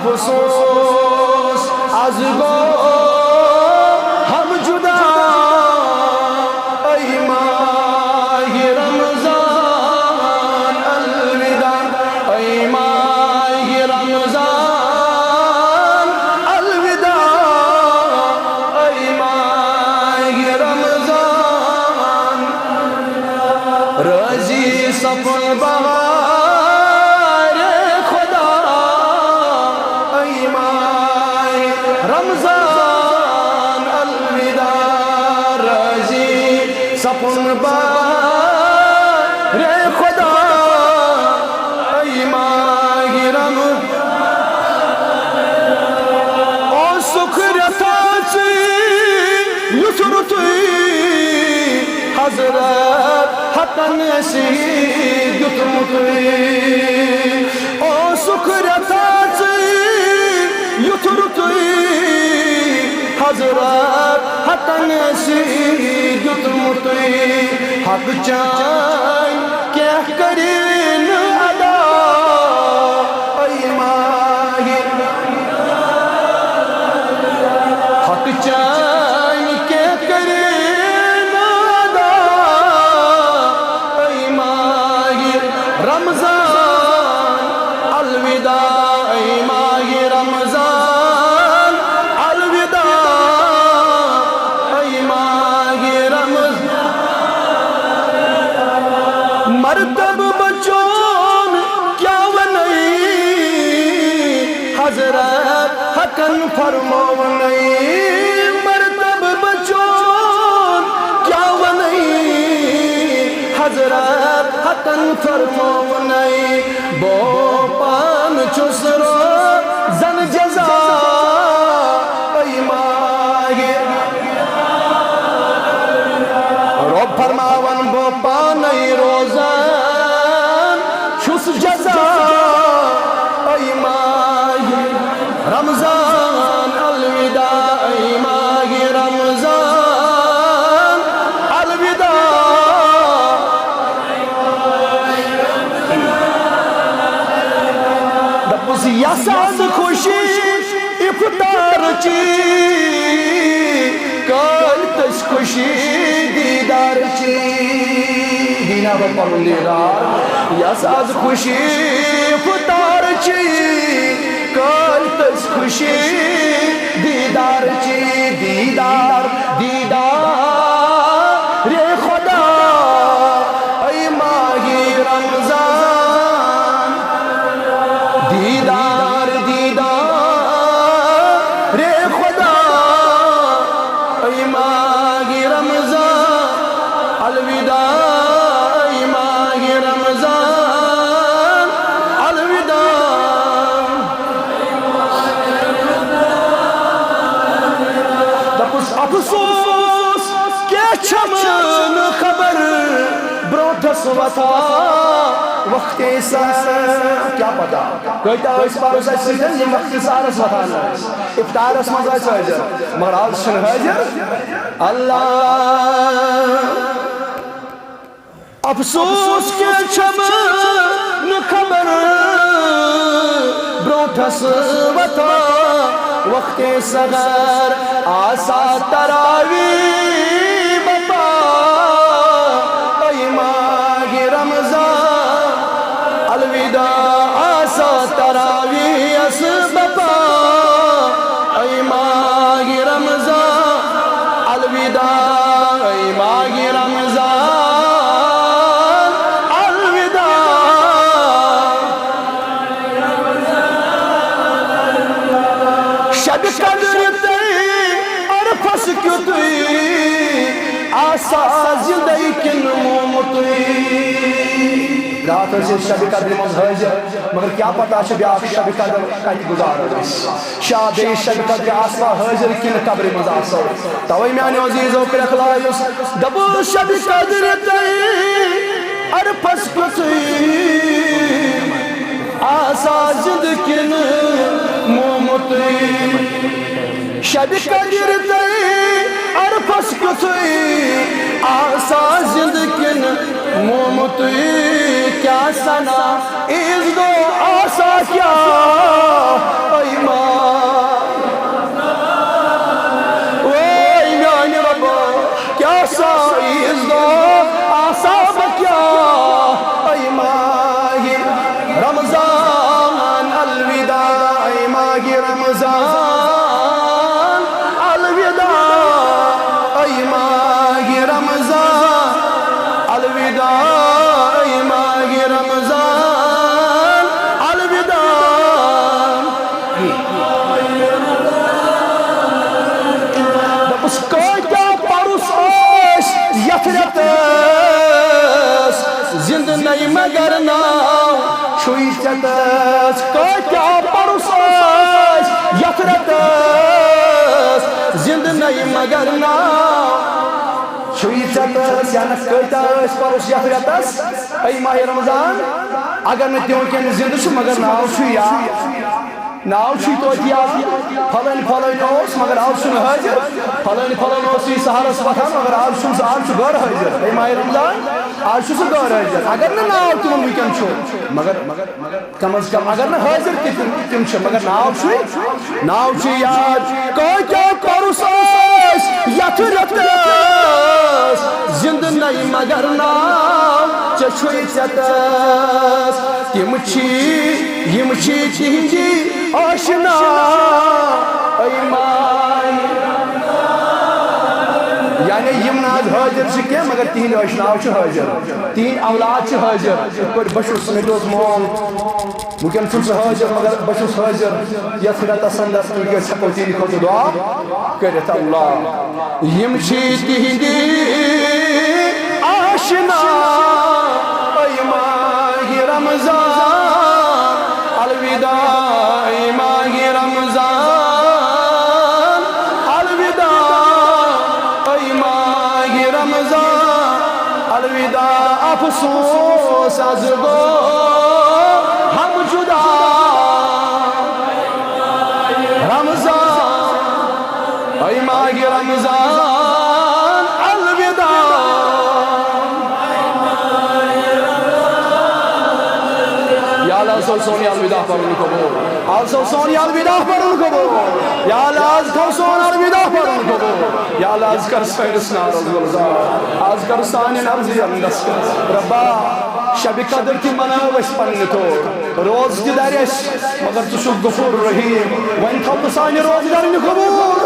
افسوس از گو ہم جدا ای ماہ رمضان الوداع ای ماہ رمضان الوداع ای ماہ رمضان رضی سفن بہار خدا ای ماہ رمضان الوداع رضی سفن بہار خدا ای ماہ رمضان او سکرتا چی یسرتی حضرت حقن سید یتمتی او سکرتا چی یترتی حضرت حقن سید یتمتی حق چاہی کیا کرین ادا ای ماہ حق چاہی کیا کرین ادا ای ماہ رمضان الوداع ای ماہ رمضان الوداع ای ماہ رمضان مرتب بچون کیا ونئی حضرت حقن فرمونئی مرتب بچون کیا ونئی حضرت حقن فرمونئی بو پان چسرو زن جزا ای ماہ رب فرماون بو پانی روزان چھس جزا ای ماہ رمضان الوداع ای ماہ رمضان الوداع دپس یساز خوشی افطار چی کل تس خوشی دیدار چی دینا بپر لیدار یساز خوشی افطار چی کل تس خوشی دیدار چی دیدار دیدار رے خدا ای ماہ رمضان دیدار دیدار رے خدا ای ماہ رمضان الوداع ای ماہ رمضان الوداع دپس افسوس کیا چھمن خبر برونٹس وطا وقت سار کیا پتا کہتا اس پارس سیدن یہ وقت سارس وطانا افطارس مزاج حاضر مگر آج شن حاضر اللہ افسوس کے چھمن خبر برونٹس وطا وقت صغر آسا تراوی بپا ای ماہ رمضان الوداع آسا تراوی اس بپا ای ماہ رمضان الوداع ای ماہ رمضان الوداع شب قدر تی عرفس کیوں تی آسا زندگی کن مومتی رات سے شب قدر مز حاضر مگر کیا پتا شب شب قدر کت گزار شاد شب قدر آسا حاضر کن قبر مز آسا توئی میانی عزیزو پر اخلائیس دبو شب قدر تی عرفس کیوں تی آسا زندگی کن مومتی شب قدر تی عرفس کیوں تی آسا زندگی کن مومتی کیا سنا از دو آسا کیا مگر ناو چھوئی چتس کتیا پرسس یترتس زند نئی مگر ناو چھوئی چتس یعنی کتس پرس یترتس ای ماہ رمضان اگر نہ تیوں کن زند چھ مگر ناو چھوئی ناو چھوئی تو پھلن پھلن اوس مگر آو چھن حاضر پھلن پھلن اوس یہ سہارس وتھان مگر آو چھن گھر حاضر ای ماہ رمضان آج چھ سہ گھر حاضر اگر نہ ناو تمن ونکن چھ مگر کم از کم اگر نہ حاضر تم چھ مگر ناو چھ یاد کتیا پرسس یترتس زند نئی مگر ناو چھوئی ژتس تم چھ تہنجی آشنا ای ماہ یعنی یم ناز حاضر چھ کی مگر تہند اشناو چھ حاضر تہند اولاد چھ حاضر بشس میٹوس مول ونکن چھ حاضر مگر بشس حاضر یتھ رتس اندر ونکس ہیکو تہند خٲطرٕ دعا کٔرِتھ اللہ یم چھ تہند آشنا ای ماہ رمضان الوداع ای ماہ رمضان الوداع ای ماہ رمضان الوداع افسوس از گو ہم جدا رمضان ای ماہ رمضان الوداع یا اللہ سونی الوداع پر ان کو بول آلسو سونی الوداع پر ان کو بول یا اللہ آز کر سون الوداع پر ان کو بول یا اللہ آز کر سفیرس نار از گلزار آز کر سانی نرزی اندس ربا شب قدر کی مناوش پنن تو روز کی درش مگر تو شب غفور رحیم وین تھو تو سانی روز درن قبول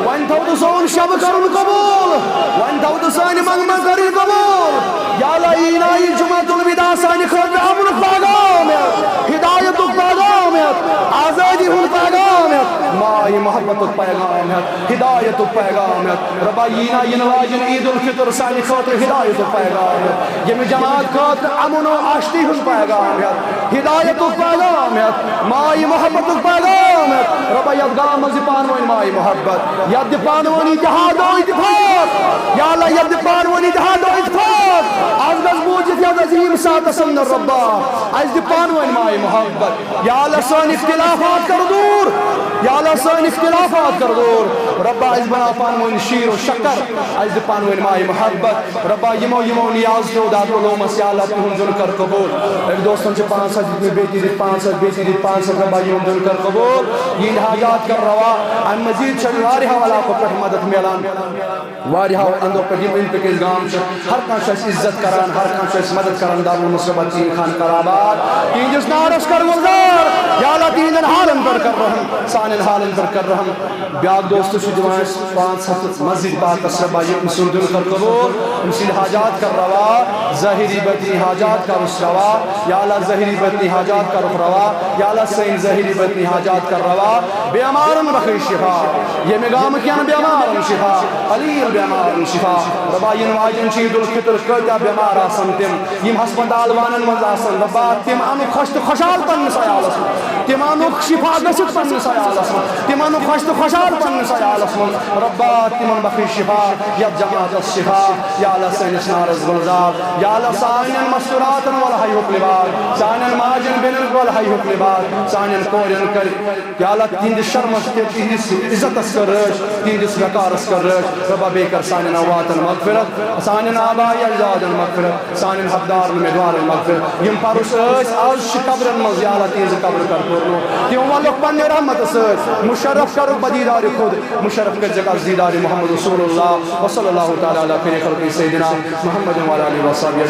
وین تھو تو سون شب کرن قبول وین تھو تو سانی منگمہ کرن قبول یا اللہ اینائی جمعۃ الوداع سانی خود امن پیغامیت ہدایت پیغامیت آزادی ہن پیغامیت ماہ محبت پیغامیت ہدایت پیغامیت ربا اینائی واجن عید الفطر سانی خاطر ہدایت پیغامیت یم جماعت خاطر امن و آشتی ہن پیغامیت ہدایت پیغامیت ماہ محبت پیغامیت ربا یاد گام از پانوین ماہ محبت یاد پانوانی اتحاد و اتفاق یا اللہ یاد پانوانی اتحاد و اتفاق از گز بوجت یاد عظیم سات سند ربا از پانوین ماہ محبت یا اللہ سان اختلافات کر دور یا اللہ سان اختلافات کر دور ربا از بنا پانوین شیر و شکر از پانوین ماہ محبت ربا یمو نیاز تو داد علومس یا اللہ تہن دل کر قبول ایک دوستن چھ 500 بیٹی دیت 500 بیٹی دیت 500 ربا یم دل کر قبول یہ حاجات کر روا ان مزید چھ واریہ والا کو پر مدد میلان واریہ اندو پر یم ان کے گام چھ ہر کان چھ عزت کران ہر کان چھ مدد کران دار مصیبت چین خان کراباد تین جس نارس کر گزار یا اللہ تین حالن پر کر رہن سانن حالن پر کر رہن بیاگ دوست چھ جوان 500 مسجد بات ربا یم سن دل کر قبول مسل حاجات کر روا ظاہری بدنی حاجات کا رس روا یا اللہ ظاہری بدنی حاجات کا رخ روا یا اللہ سین ظاہری بدنی حاجات کر روا بیمارن بخی شفا یہ مگام کیان بیمارن شفا علیل بیمارن شفا ربا ین واجن چید الفطر کتا بیمار آسن تم یم ہسپتال وانن مز آسن ربا تم انو خوش تو خوشحال پن سیالس تم انو شفا گسد پن سیالس تم انو خوش تو خوشحال پن سیالس ربا تمن بخی شفا یا جماعت الشفا یا اللہ سینس نارز گلزار یا اللہ سانین مستوراتن والحی حکلبار سانین ماجن بینن والحی حکلبار سانین کورین کر یا اللہ تیند شرمس تیند عزت اس کر رش تیند وقار اس کر رش ربا بے کر سانین آواتن مغفرت سانین آبائی اجدادن مغفرت سانین حقدار امیدوار مغفرت یم پروس اس آج قبرن مز یا اللہ تیز قبر کر پورنو تیوں والو پنی رحمت اس مشرف کر بدیدار خود مشرف کر جگہ زیدار محمد رسول اللہ وصلی اللہ تعالی علیہ خلق سیدنا محمد وعلی آلہ وصحبہ